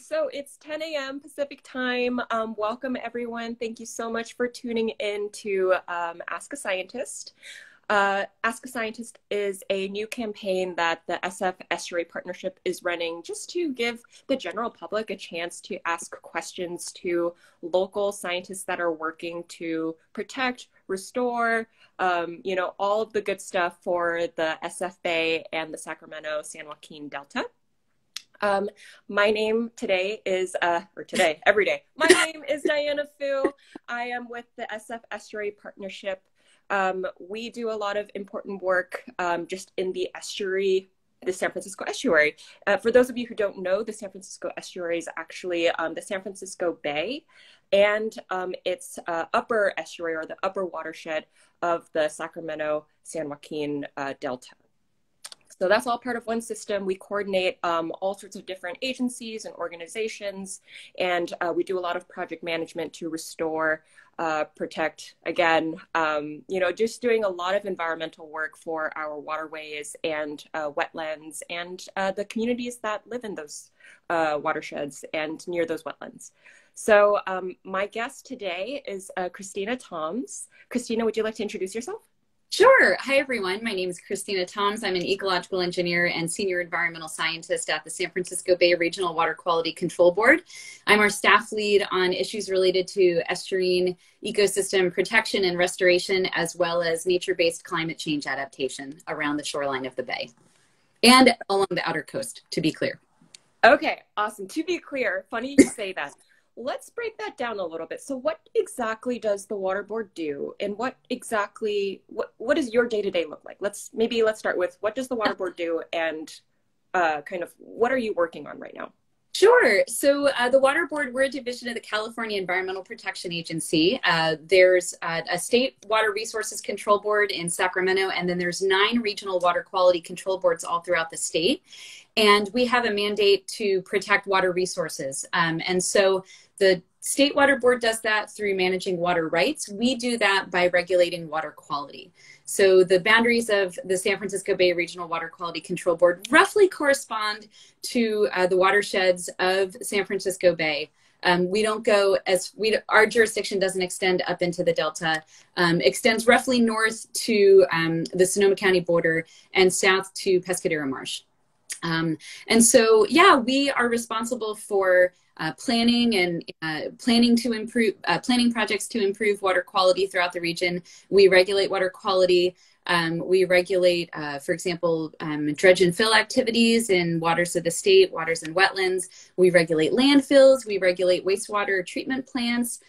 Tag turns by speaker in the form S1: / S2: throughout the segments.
S1: So it's 10 a.m. Pacific time. Welcome, everyone. Thank you so much for tuning in to Ask a Scientist. Ask a Scientist is a new campaign that the SF Estuary Partnership is running just to give the general public a chance to ask questions to local scientists that are working to protect, restore, all of the good stuff for the SF Bay and the Sacramento-San Joaquin Delta. My name today is, every day, my name is Diana Fu. I am with the SF Estuary Partnership. We do a lot of important work just in the estuary, the San Francisco Estuary. For those of you who don't know, the San Francisco Estuary is actually the San Francisco Bay, and it's upper estuary or the upper watershed of the Sacramento-San Joaquin Delta. So that's all part of one system. We coordinate all sorts of different agencies and organizations, and we do a lot of project management to restore, protect, again, just doing a lot of environmental work for our waterways and wetlands and the communities that live in those watersheds and near those wetlands. So my guest today is Christina Toms. Christina, would you like to introduce yourself?
S2: Sure. Hi, everyone. My name is Christina Toms. I'm an ecological engineer and senior environmental scientist at the San Francisco Bay Regional Water Quality Control Board. I'm our staff lead on issues related to estuarine ecosystem protection and restoration, as well as nature-based climate change adaptation around the shoreline of the bay and along the outer coast, to be clear.
S1: Okay, awesome. To be clear, funny you say that. Let's break that down a little bit. So what exactly does the water board do, and what does your day-to-day look like? Let's start with, what does the water board do, and kind of what are you working on right now?
S2: Sure. So the Water Board, we're a division of the California Environmental Protection Agency. There's a state water resources control board in Sacramento, and then there's 9 regional water quality control boards all throughout the state. And we have a mandate to protect water resources. And so the State Water Board does that through managing water rights. We do that by regulating water quality. So the boundaries of the San Francisco Bay Regional Water Quality Control Board roughly correspond to the watersheds of San Francisco Bay. We don't go our jurisdiction doesn't extend up into the Delta, extends roughly north to the Sonoma County border and south to Pescadero Marsh. And so, yeah, we are responsible for planning and planning projects to improve water quality throughout the region. We regulate water quality. We regulate, for example, dredge and fill activities in waters of the state, waters and wetlands. We regulate landfills. We regulate wastewater treatment plants,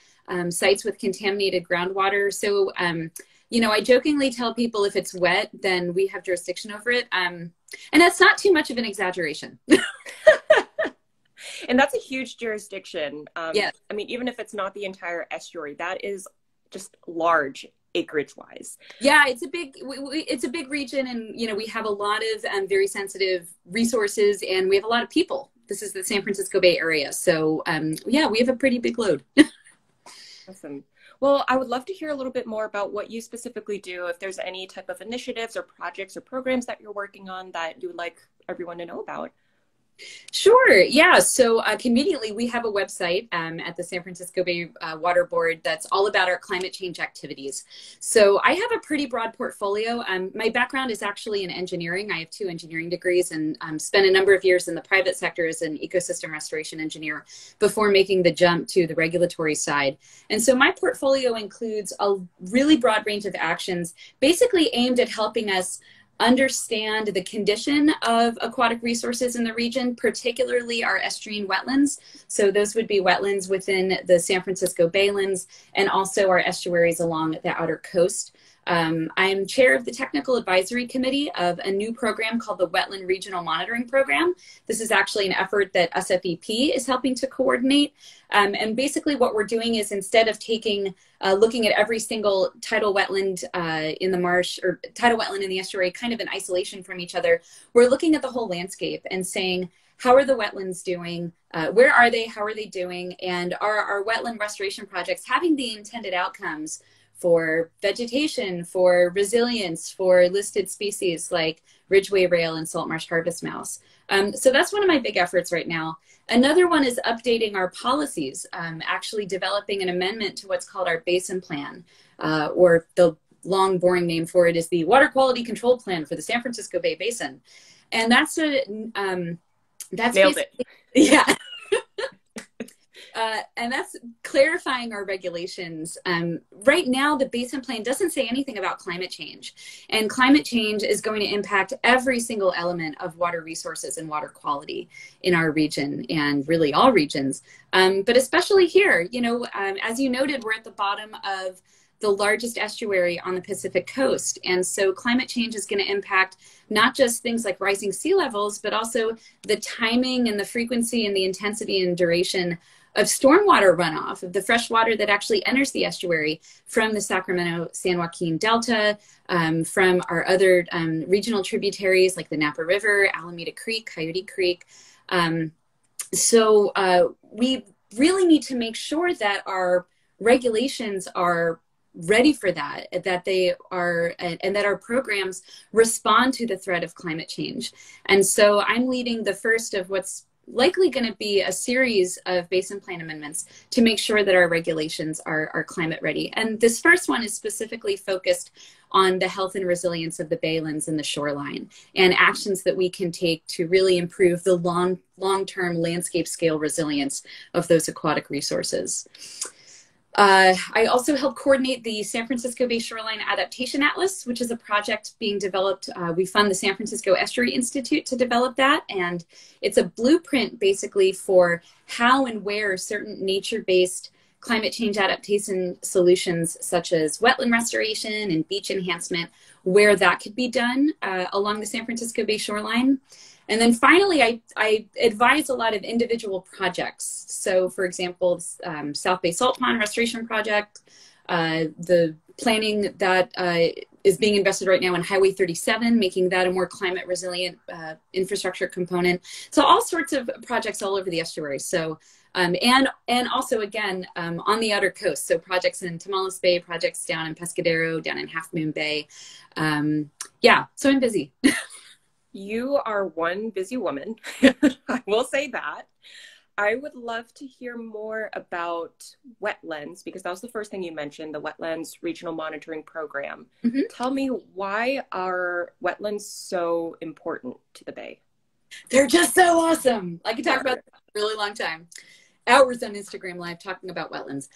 S2: sites with contaminated groundwater. So, I jokingly tell people if it's wet, then we have jurisdiction over it. And that's not too much of an exaggeration.
S1: And that's a huge jurisdiction.
S2: Yeah.
S1: I mean, even if it's not the entire estuary, that is just large acreage-wise.
S2: Yeah, it's a big region, and we have a lot of very sensitive resources, and we have a lot of people. This is the San Francisco Bay Area, so yeah, we have a pretty big load.
S1: Awesome. Well, I would love to hear a little bit more about what you specifically do, if there's any type of initiatives or projects or programs that you're working on that you would like everyone to know about.
S2: Sure. Yeah. So conveniently, we have a website at the San Francisco Bay Water Board that's all about our climate change activities. So I have a pretty broad portfolio. My background is actually in engineering. I have 2 engineering degrees and spent a number of years in the private sector as an ecosystem restoration engineer before making the jump to the regulatory side. And so my portfolio includes a really broad range of actions, basically aimed at helping us understand the condition of aquatic resources in the region, particularly our estuarine wetlands. So those would be wetlands within the San Francisco Baylands and also our estuaries along the outer coast. I'm chair of the Technical Advisory Committee of a new program called the Wetland Regional Monitoring Program. This is actually an effort that SFEP is helping to coordinate. And basically what we're doing is, instead of looking at every single tidal wetland in the marsh or tidal wetland in the estuary kind of in isolation from each other, we're looking at the whole landscape and saying, how are the wetlands doing? Where are they? How are they doing? And are our wetland restoration projects having the intended outcomes for vegetation, for resilience, for listed species like ridgeway rail, and salt marsh harvest mouse. So that's one of my big efforts right now. Another one is updating our policies, actually developing an amendment to what's called our basin plan, or the long boring name for it is the Water Quality Control Plan for the San Francisco Bay Basin. And that's that's
S1: nailed it.
S2: Yeah. And that's clarifying our regulations. Right now, the basin plan doesn't say anything about climate change. And climate change is going to impact every single element of water resources and water quality in our region, and really all regions. But especially here, you know, as you noted, we're at the bottom of the largest estuary on the Pacific coast. And so climate change is going to impact not just things like rising sea levels, but also the timing and the frequency and the intensity and duration of stormwater runoff, of the fresh water that actually enters the estuary from the Sacramento-San Joaquin Delta, from our other regional tributaries like the Napa River, Alameda Creek, Coyote Creek. So we really need to make sure that our regulations are ready for that, that they are, and that our programs respond to the threat of climate change. And so I'm leading the first of what's likely going to be a series of basin plan amendments to make sure that our regulations are climate ready. And this first one is specifically focused on the health and resilience of the baylands and the shoreline, and actions that we can take to really improve the long-term landscape scale resilience of those aquatic resources. I also help coordinate the San Francisco Bay Shoreline Adaptation Atlas, which is a project being developed. We fund the San Francisco Estuary Institute to develop that. And it's a blueprint basically for how and where certain nature-based climate change adaptation solutions, such as wetland restoration and beach enhancement, where that could be done along the San Francisco Bay shoreline. And then finally, I advise a lot of individual projects. So for example, South Bay Salt Pond Restoration Project, the planning that is being invested right now in Highway 37, making that a more climate resilient infrastructure component. So all sorts of projects all over the estuary. So, and also again, on the outer coast. So projects in Tamales Bay, projects down in Pescadero, down in Half Moon Bay. Yeah, so I'm busy.
S1: You are one busy woman. I will say that. I would love to hear more about wetlands, because that was the first thing you mentioned, the Wetlands Regional Monitoring Program. Mm-hmm. Tell me, why are wetlands so important to the Bay?
S2: They're just so awesome. I could talk about that for a really long time. Hours on Instagram Live talking about wetlands.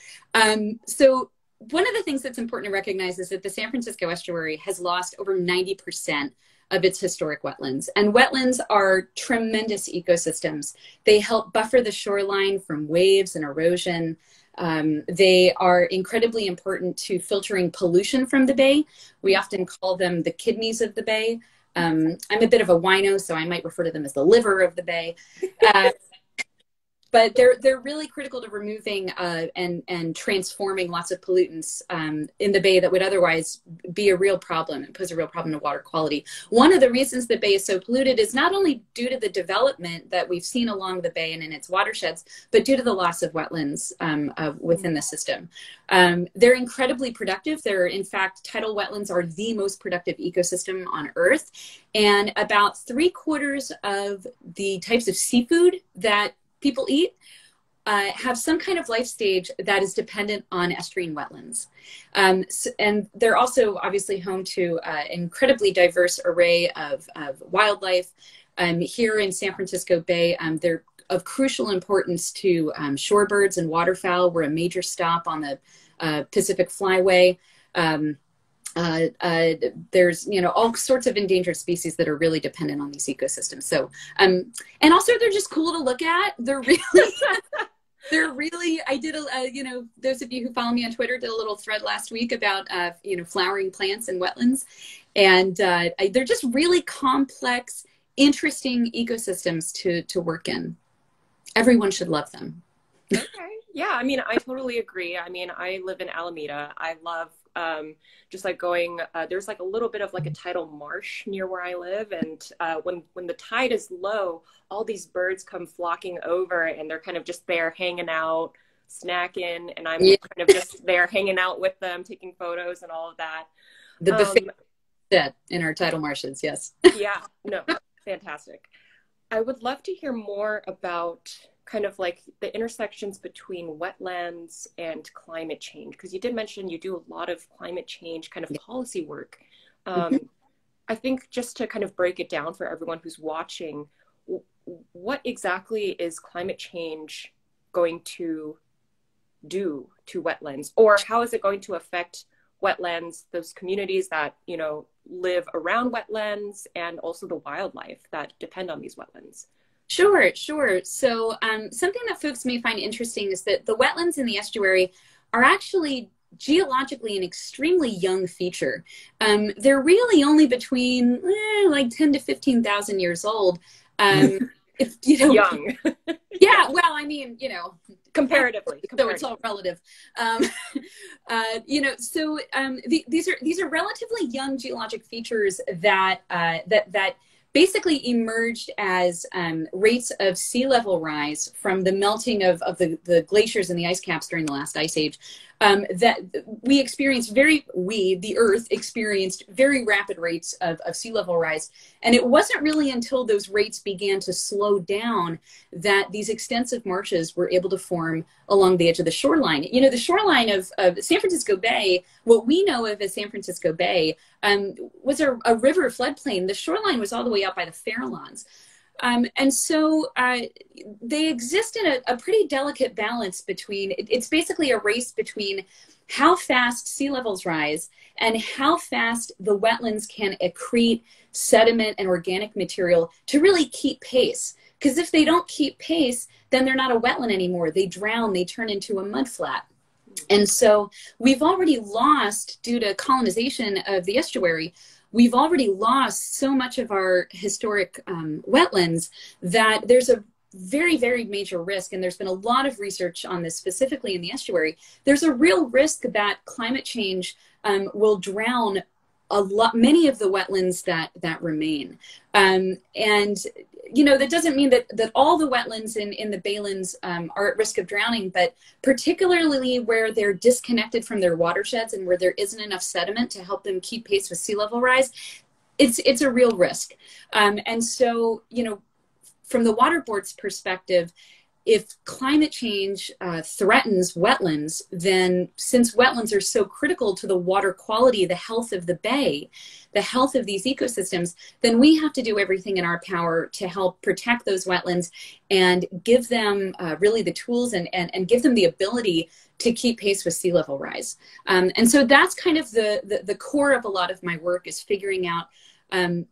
S2: So one of the things that's important to recognize is that the San Francisco Estuary has lost over 90% of its historic wetlands. And wetlands are tremendous ecosystems. They help buffer the shoreline from waves and erosion. They are incredibly important to filtering pollution from the Bay. We often call them the kidneys of the Bay. I'm a bit of a wino, so I might refer to them as the liver of the Bay. But they're really critical to removing and transforming lots of pollutants in the Bay that would otherwise be a real problem and pose a real problem to water quality. One of the reasons the Bay is so polluted is not only due to the development that we've seen along the Bay and in its watersheds, but due to the loss of wetlands within the system. They're incredibly productive. They're, in fact, tidal wetlands are the most productive ecosystem on Earth. And about 3/4 of the types of seafood that people eat have some kind of life stage that is dependent on estuarine wetlands. And they're also obviously home to an incredibly diverse array of wildlife. Here in San Francisco Bay, they're of crucial importance to shorebirds and waterfowl. We're a major stop on the Pacific Flyway. There's, you know, all sorts of endangered species that are really dependent on these ecosystems. So, and also they're just cool to look at. They're really, I did you know, those of you who follow me on Twitter did a little thread last week about, you know, flowering plants and wetlands. And they're just really complex, interesting ecosystems to work in. Everyone should love them.
S1: Okay. Yeah. I mean, I totally agree. I mean, I live in Alameda. I love just like going, there's like a little bit of like a tidal marsh near where I live. And when the tide is low, all these birds come flocking over and they're kind of just there hanging out, snacking. And I'm kind of just there hanging out with them, taking photos and all of that.
S2: The buffet Dead in our tidal marshes, yes.
S1: Yeah, no, fantastic. I would love to hear more about kind of like the intersections between wetlands and climate change, because you did mention you do a lot of climate change kind of policy work.
S2: Mhm.
S1: I think just to kind of break it down for everyone who's watching, what exactly is climate change going to do to wetlands, or how is it going to affect wetlands, those communities that, you know, live around wetlands, and also the wildlife that depend on these wetlands?
S2: Sure, sure. So something that folks may find interesting is that the wetlands in the estuary are actually geologically an extremely young feature. They're really only between like 10 to 15,000 years old. If, you know,
S1: Young.
S2: yeah, well, I mean, you know,
S1: comparatively.
S2: so it's all relative. You know, so these are relatively young geologic features that that basically emerged as rates of sea level rise from the melting of the glaciers and the ice caps during the last ice age. That the Earth experienced very rapid rates of sea level rise. And it wasn't really until those rates began to slow down that these extensive marshes were able to form along the edge of the shoreline. You know, the shoreline of San Francisco Bay, what we know of as San Francisco Bay, was a river floodplain. The shoreline was all the way out by the Farallones. And so they exist in a pretty delicate balance between, it's basically a race between how fast sea levels rise and how fast the wetlands can accrete sediment and organic material to really keep pace. Because if they don't keep pace, then they're not a wetland anymore. They drown, they turn into a mudflat. And so we've already lost, due to colonization of the estuary, we've already lost so much of our historic wetlands that there's a very, very major risk. And there's been a lot of research on this specifically in the estuary. There's a real risk that climate change will drown many of the wetlands that remain. And, you know, that doesn't mean that all the wetlands in the Baylands are at risk of drowning, but particularly where they're disconnected from their watersheds and where there isn't enough sediment to help them keep pace with sea level rise, it's a real risk. And so, you know, from the Water Board's perspective, if climate change threatens wetlands, then since wetlands are so critical to the water quality, the health of the bay, the health of these ecosystems, then we have to do everything in our power to help protect those wetlands and give them really the tools and give them the ability to keep pace with sea level rise. And so that's kind of the core of a lot of my work, is figuring out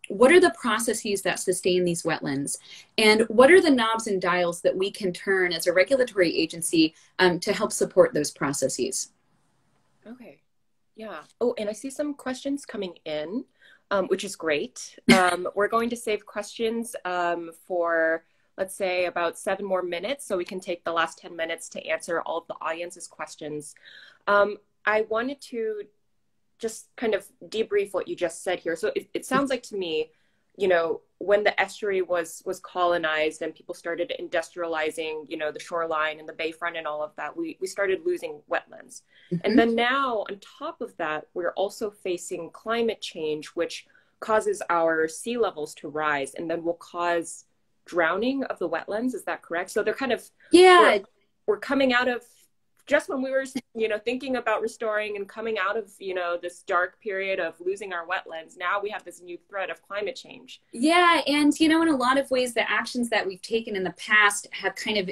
S2: what are the processes that sustain these wetlands, and what are the knobs and dials that we can turn as a regulatory agency to help support those processes.
S1: Okay, yeah. Oh, and I see some questions coming in, which is great. We're going to save questions for, let's say, about 7 more minutes, so we can take the last 10 minutes to answer all of the audience's questions. I wanted to just kind of debrief what you just said here. So it sounds like to me, you know, when the estuary was colonized and people started industrializing, you know, the shoreline and the bayfront and all of that, we started losing wetlands. Mm-hmm. And then now on top of that, we're also facing climate change, which causes our sea levels to rise and then will cause drowning of the wetlands. Is that correct? So they're kind of,
S2: yeah,
S1: we're coming out of, just when we were, you know, thinking about restoring and coming out of, you know, this dark period of losing our wetlands, now we have this new threat of climate change.
S2: Yeah, and, you know, in a lot of ways, the actions that we've taken in the past have kind of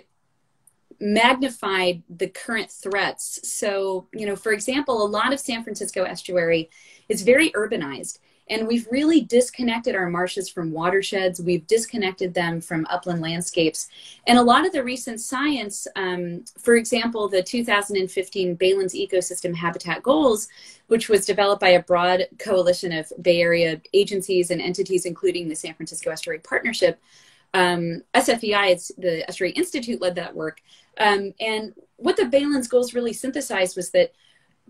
S2: magnified the current threats. So, you know, for example, a lot of San Francisco estuary is very urbanized. And we've really disconnected our marshes from watersheds. We've disconnected them from upland landscapes. And a lot of the recent science, for example, the 2015 Baylands Ecosystem Habitat Goals, which was developed by a broad coalition of Bay Area agencies and entities, including the San Francisco Estuary Partnership. SFEI, it's the Estuary Institute, led that work. And what the Baylands Goals really synthesized was that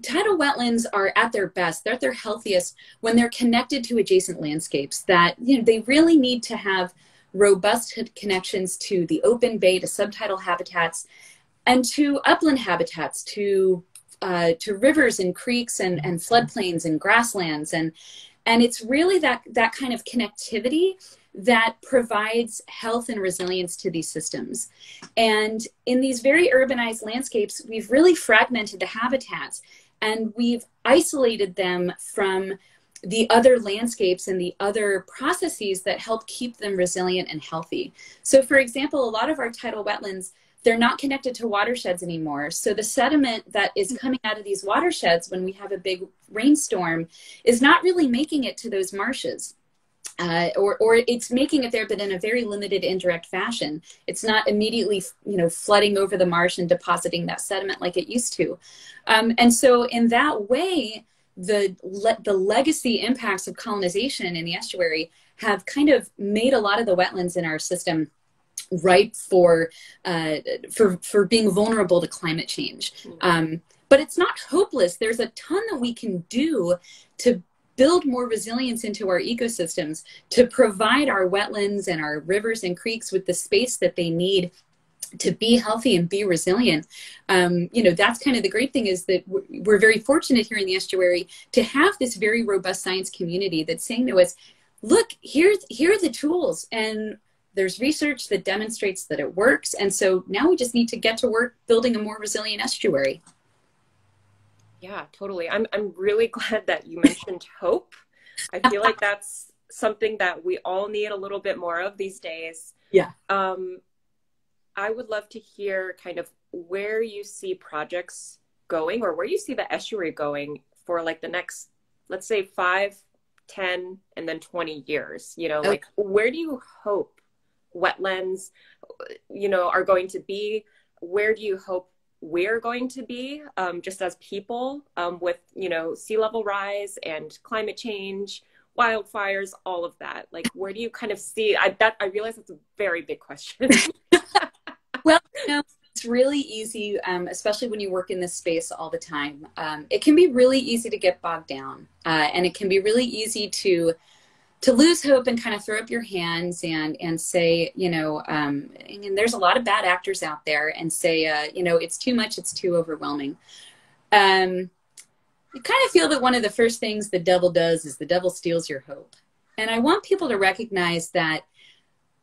S2: tidal wetlands are at their best, they're at their healthiest when they're connected to adjacent landscapes, that, you know, they really need to have robust connections to the open bay, to subtidal habitats, and to upland habitats, to rivers and creeks and floodplains and grasslands. And it's really that kind of connectivity that provides health and resilience to these systems. And in these very urbanized landscapes, we've really fragmented the habitats, and we've isolated them from the other landscapes and the other processes that help keep them resilient and healthy. So for example, a lot of our tidal wetlands, they're not connected to watersheds anymore. So the sediment that is coming out of these watersheds when we have a big rainstorm is not really making it to those marshes. Or it's making it there, but in a very limited indirect fashion. It's not immediately, flooding over the marsh and depositing that sediment like it used to. And so in that way, the legacy impacts of colonization in the estuary have kind of made a lot of the wetlands in our system ripe for being vulnerable to climate change. But it's not hopeless. There's a ton that we can do to build more resilience into our ecosystems, to provide our wetlands and our rivers and creeks with the space that they need to be healthy and be resilient. That's kind of the great thing, is that we're very fortunate here in the estuary to have this very robust science community that's saying to us, look, here are the tools, and there's research that demonstrates that it works. And so now we just need to get to work building a more resilient estuary.
S1: Yeah, totally. I'm really glad that you mentioned hope. I feel like that's something that we all need a little bit more of these days.
S2: Yeah.
S1: I would love to hear kind of where you see projects going, or where you see the estuary going for like the next, let's say 5, 10, and then 20 years. Like where do you hope wetlands, are going to be? Where do you hope we're going to be, just as people, with, sea level rise and climate change, wildfires, all of that? Like, where do you kind of see? I realize it's a very big question.
S2: Well, it's really easy, especially when you work in this space all the time. It can be really easy to get bogged down, and it can be really easy to lose hope and kind of throw up your hands and say, and there's a lot of bad actors out there, and say, it's too much, it's too overwhelming. I kind of feel that one of the first things the devil does is the devil steals your hope. And I want people to recognize that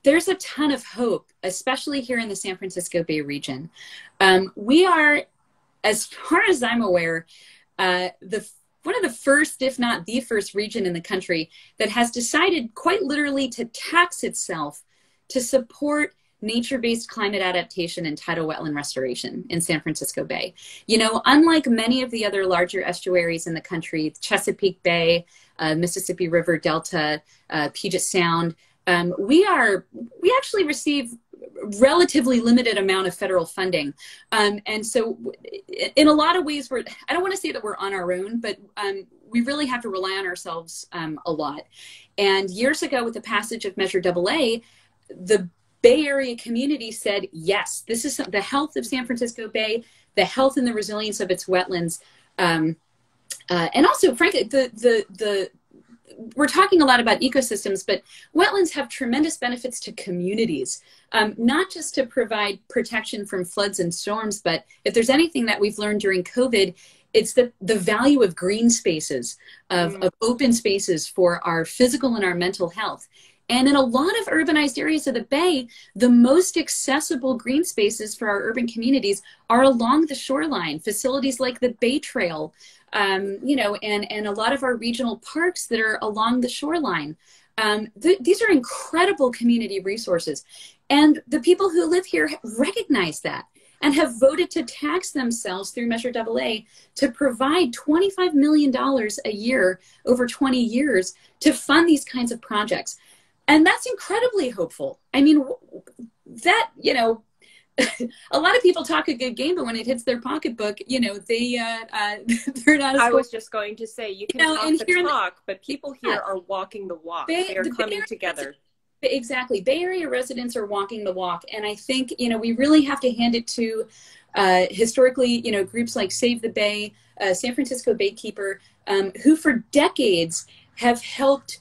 S2: there's a ton of hope, especially here in the San Francisco Bay region. We are, as far as I'm aware, one of the first, if not the first region in the country that has decided quite literally to tax itself to support nature-based climate adaptation and tidal wetland restoration in San Francisco Bay. Unlike many of the other larger estuaries in the country, Chesapeake Bay, Mississippi River Delta, Puget Sound, we actually receive relatively limited amount of federal funding. And so in a lot of ways, I don't want to say that we're on our own, but we really have to rely on ourselves a lot. And years ago, with the passage of Measure AA, the Bay Area community said, yes, this is the health of San Francisco Bay, the health and the resilience of its wetlands. And also, frankly, we're talking a lot about ecosystems, but wetlands have tremendous benefits to communities, not just to provide protection from floods and storms, but if there's anything that we've learned during COVID, it's the value of green spaces, of open spaces for our physical and our mental health. And in a lot of urbanized areas of the Bay, the most accessible green spaces for our urban communities are along the shoreline, facilities like the Bay Trail, and a lot of our regional parks that are along the shoreline. These are incredible community resources. And the people who live here recognize that and have voted to tax themselves through Measure AA to provide $25 million a year over 20 years to fund these kinds of projects. And that's incredibly hopeful. I mean, that, a lot of people talk a good game, but when it hits their pocketbook, they're not as
S1: I was just going to say, you can talk the talk, but people here are walking the walk. They are coming together.
S2: Exactly. Bay Area residents are walking the walk. And I think, we really have to hand it to historically, groups like Save the Bay, San Francisco Baykeeper, who for decades have helped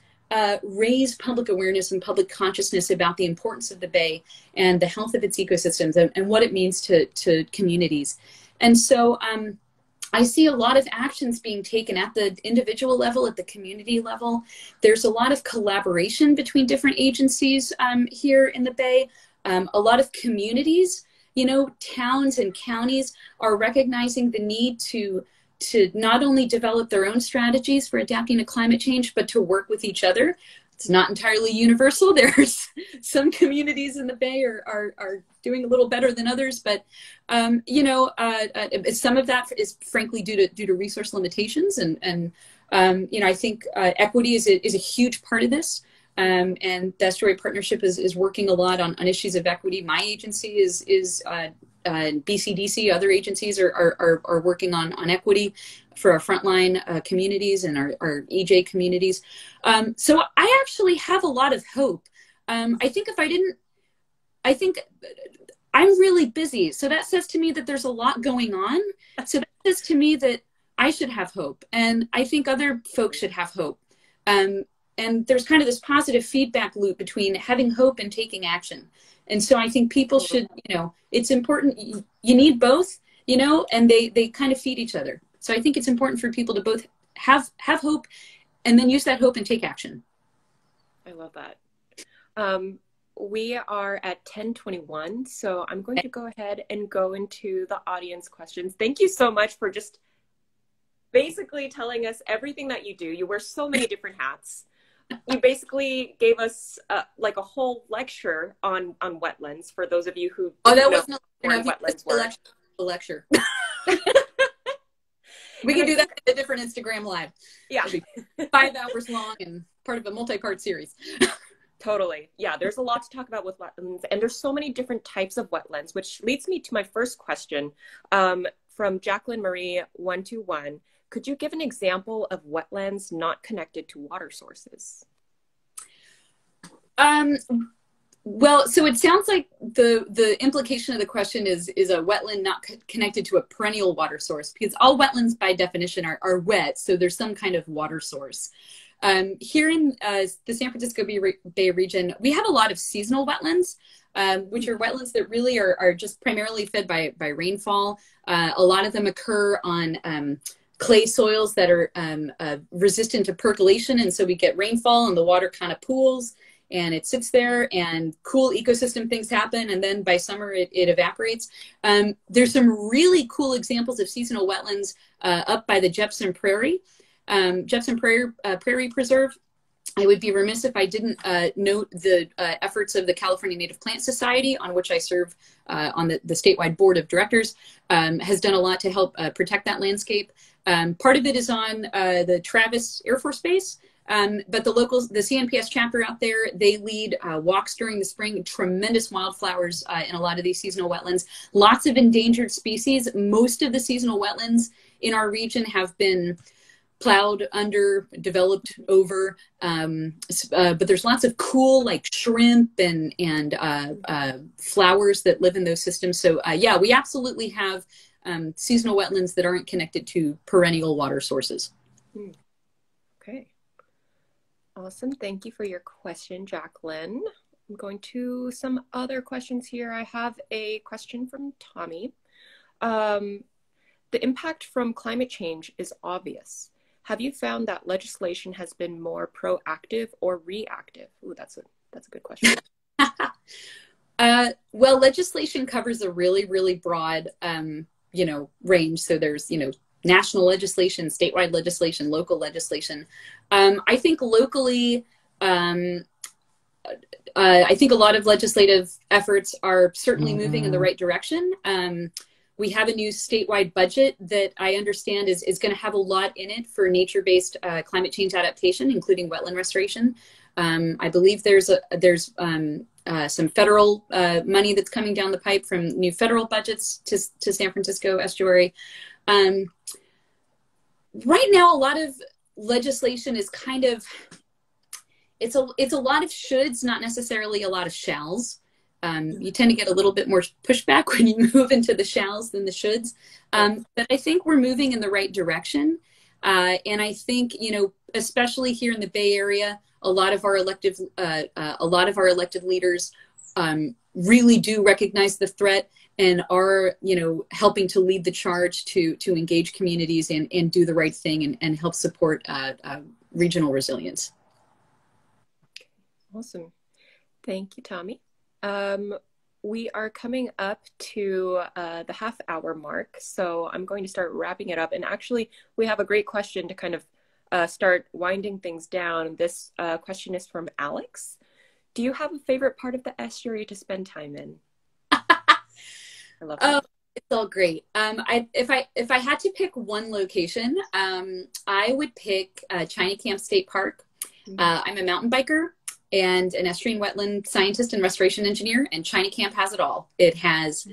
S2: raise public awareness and public consciousness about the importance of the Bay and the health of its ecosystems and what it means to communities. And so I see a lot of actions being taken at the individual level, at the community level. There's a lot of collaboration between different agencies here in the Bay. A lot of communities, you know, towns and counties are recognizing the need to not only develop their own strategies for adapting to climate change, but to work with each other. It's not entirely universal. There's some communities in the Bay are doing a little better than others, but you know, some of that is frankly due to resource limitations, and you know, I think equity is a huge part of this. And the Estuary Partnership is working a lot on issues of equity. My agency is BCDC. Other agencies are working on equity for our frontline communities and our EJ communities. So I actually have a lot of hope. I think I'm really busy. So that says to me that there's a lot going on. So that says to me that I should have hope. And I think other folks should have hope. And there's kind of this positive feedback loop between having hope and taking action. And so I think people should, you know, it's important. You need both, you know, and they kind of feed each other. So I think it's important for people to both have hope and then use that hope and take action.
S1: I love that. We are at 10:21, so I'm going to go ahead and go into the audience questions. Thank you so much for just basically telling us everything that you do. You wear so many different hats. You basically gave us like a whole lecture on wetlands for those of you who
S2: wasn't
S1: wetlands were.
S2: A lecture. We can do that in a different Instagram live.
S1: Yeah.
S2: It'll be 5 hours long and part of a multi-part series.
S1: Totally. Yeah, there's a lot to talk about with wetlands, and there's so many different types of wetlands, which leads me to my first question from Jacqueline Marie 121. Could you give an example of wetlands not connected to water sources?
S2: Well, so it sounds like the implication of the question is a wetland not connected to a perennial water source, because all wetlands by definition are wet, so there's some kind of water source. Here in the San Francisco Bay region, we have a lot of seasonal wetlands, which are wetlands that really are just primarily fed by rainfall. A lot of them occur on clay soils that are resistant to percolation, and so we get rainfall and the water kind of pools and it sits there and cool ecosystem things happen, and then by summer it evaporates. There's some really cool examples of seasonal wetlands up by the Jepson Prairie. Jepson Prairie Preserve. I would be remiss if I didn't note the efforts of the California Native Plant Society, on which I serve on the statewide board of directors, has done a lot to help protect that landscape. Part of it is on the Travis Air Force Base, but the CNPS chapter out there, they lead walks during the spring, tremendous wildflowers in a lot of these seasonal wetlands, lots of endangered species. Most of the seasonal wetlands in our region have been plowed under, developed over, but there's lots of cool like shrimp and flowers that live in those systems. So yeah, we absolutely have seasonal wetlands that aren't connected to perennial water sources.
S1: Okay. Awesome. Thank you for your question, Jacqueline. I'm going to some other questions here. I have a question from Tommy. The impact from climate change is obvious. Have you found that legislation has been more proactive or reactive? Ooh, that's a good question.
S2: Well, legislation covers a really, really broad, range. So there's, national legislation, statewide legislation, local legislation. I think locally, I think a lot of legislative efforts are certainly moving in the right direction. We have a new statewide budget that I understand is going to have a lot in it for nature-based climate change adaptation, including wetland restoration. I believe there's some federal money that's coming down the pipe from new federal budgets to San Francisco Estuary. Right now, a lot of legislation is kind of, it's a lot of shoulds, not necessarily a lot of shalls. You tend to get a little bit more pushback when you move into the shalls than the shoulds. But I think we're moving in the right direction. And I think, especially here in the Bay Area, a lot of our elected leaders really do recognize the threat and are, you know, helping to lead the charge to engage communities and do the right thing and help support regional resilience.
S1: Awesome. Thank you, Tommy. We are coming up to the half-hour mark, so I'm going to start wrapping it up. And actually, we have a great question to kind of start winding things down. This question is from Alex. Do you have a favorite part of the estuary to spend time in? I love that.
S2: Oh, it's all great. If I had to pick one location, I would pick China Camp State Park. I'm a mountain biker and an estuarine wetland scientist and restoration engineer, and China Camp has it all. It has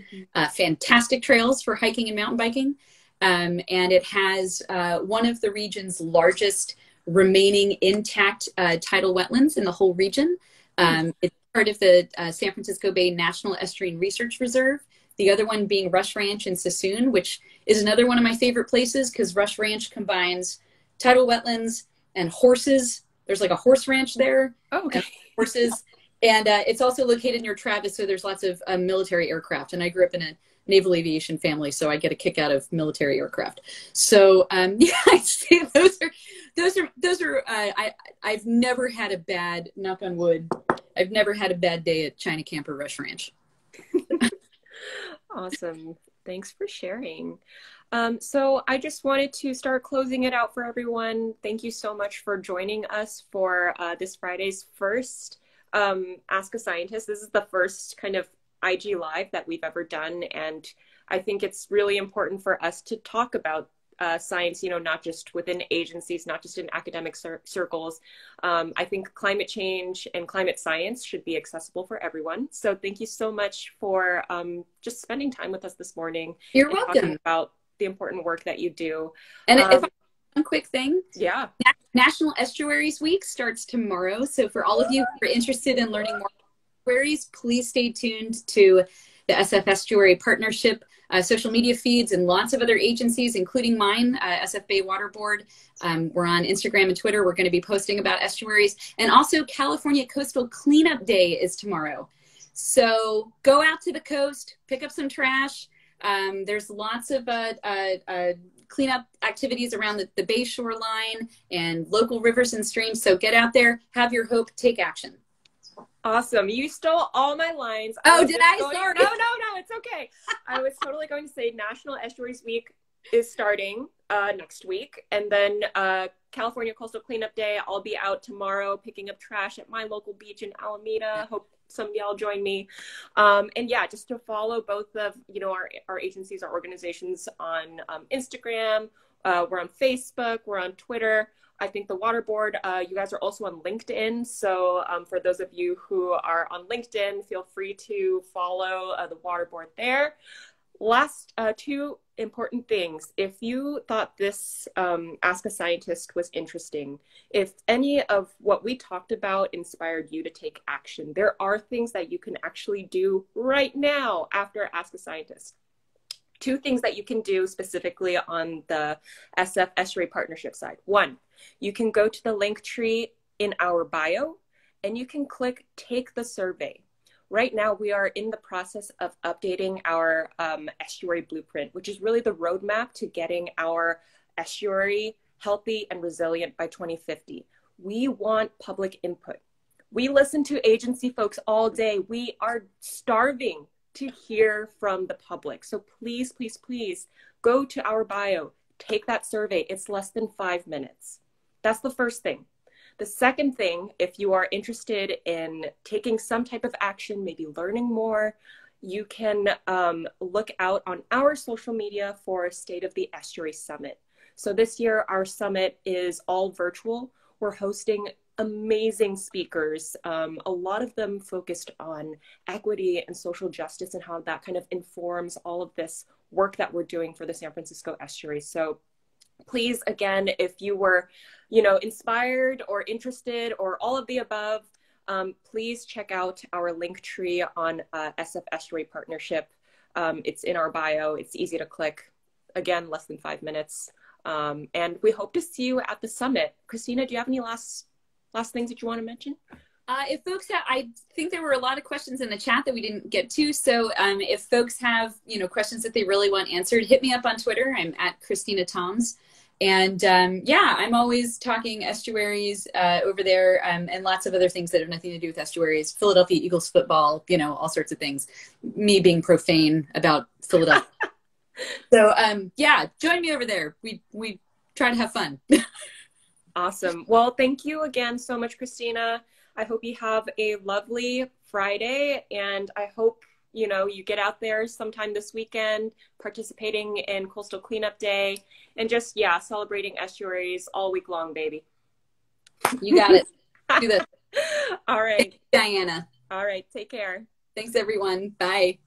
S2: fantastic trails for hiking and mountain biking, and it has one of the region's largest remaining intact tidal wetlands in the whole region. It's part of the San Francisco Bay National Estuarine Research Reserve. The other one being Rush Ranch in Sassoon, which is another one of my favorite places because Rush Ranch combines tidal wetlands and horses. There's like a horse ranch there.
S1: Oh, okay.
S2: Horses. And it's also located near Travis, so there's lots of military aircraft. And I grew up in a naval aviation family, so I get a kick out of military aircraft. So yeah, I'd say those are. I've never had a bad, knock on wood, I've never had a bad day at China Camp or Rush Ranch.
S1: Awesome. Thanks for sharing. So I just wanted to start closing it out for everyone. Thank you so much for joining us for this Friday's first Ask a Scientist. This is the first kind of IG Live that we've ever done. And I think it's really important for us to talk about science, you know, not just within agencies, not just in academic circles. I think climate change and climate science should be accessible for everyone. So thank you so much for just spending time with us this morning.
S2: You're welcome.
S1: Talking about the important work that you do.
S2: And if one quick thing.
S1: Yeah.
S2: National Estuaries Week starts tomorrow. So for all of you who are interested in learning more about estuaries, please stay tuned to the SF Estuary Partnership social media feeds and lots of other agencies, including mine, SF Bay Water Board. We're on Instagram and Twitter. We're going to be posting about estuaries. And also California Coastal Cleanup Day is tomorrow. So go out to the coast, pick up some trash. There's lots of cleanup activities around the Bay shoreline and local rivers and streams. So get out there, have your hope, take action.
S1: Awesome. You stole all my lines.
S2: Oh, did I? Sorry.
S1: No, it's okay. I was totally going to say National Estuaries Week is starting next week. And then California Coastal Cleanup Day, I'll be out tomorrow picking up trash at my local beach in Alameda. Hope some of y'all join me. And yeah, just to follow both of, you know, our agencies, our organizations on Instagram. We're on Facebook. We're on Twitter. I think the Water Board, you guys are also on LinkedIn. So for those of you who are on LinkedIn, feel free to follow the Water Board there. Last two important things. If you thought this Ask a Scientist was interesting, if any of what we talked about inspired you to take action, there are things that you can actually do right now after Ask a Scientist. Two things that you can do specifically on the SF Estuary Partnership side. One, you can go to the link tree in our bio and you can click Take the Survey. Right now, we are in the process of updating our estuary blueprint, which is really the roadmap to getting our estuary healthy and resilient by 2050. We want public input. We listen to agency folks all day. We are starving to hear from the public. So please, please, please go to our bio, take that survey. It's less than 5 minutes. That's the first thing. The second thing, if you are interested in taking some type of action, maybe learning more, you can look out on our social media for State of the Estuary Summit. So this year, our summit is all virtual. We're hosting amazing speakers, a lot of them focused on equity and social justice and how that kind of informs all of this work that we're doing for the San Francisco Estuary. So please, again, if you were, you know, inspired or interested or all of the above, please check out our link tree on SF Estuary Partnership. It's in our bio. It's easy to click. Again, less than 5 minutes. And we hope to see you at the summit. Christina, do you have any last things that you want to mention?
S2: If folks have, I think there were a lot of questions in the chat that we didn't get to. So if folks have, questions that they really want answered, hit me up on Twitter. I'm at Christina Toms. And yeah, I'm always talking estuaries over there and lots of other things that have nothing to do with estuaries, Philadelphia Eagles football, all sorts of things, me being profane about Philadelphia. So yeah, join me over there. We try to have fun.
S1: Awesome. Well, thank you again so much, Christina. I hope you have a lovely Friday, and I hope, you get out there sometime this weekend participating in Coastal Cleanup Day and just, celebrating estuaries all week long, baby.
S2: You got it. Do that.
S1: All right.
S2: Thank you, Diana.
S1: All right. Take care.
S2: Thanks, everyone. Bye.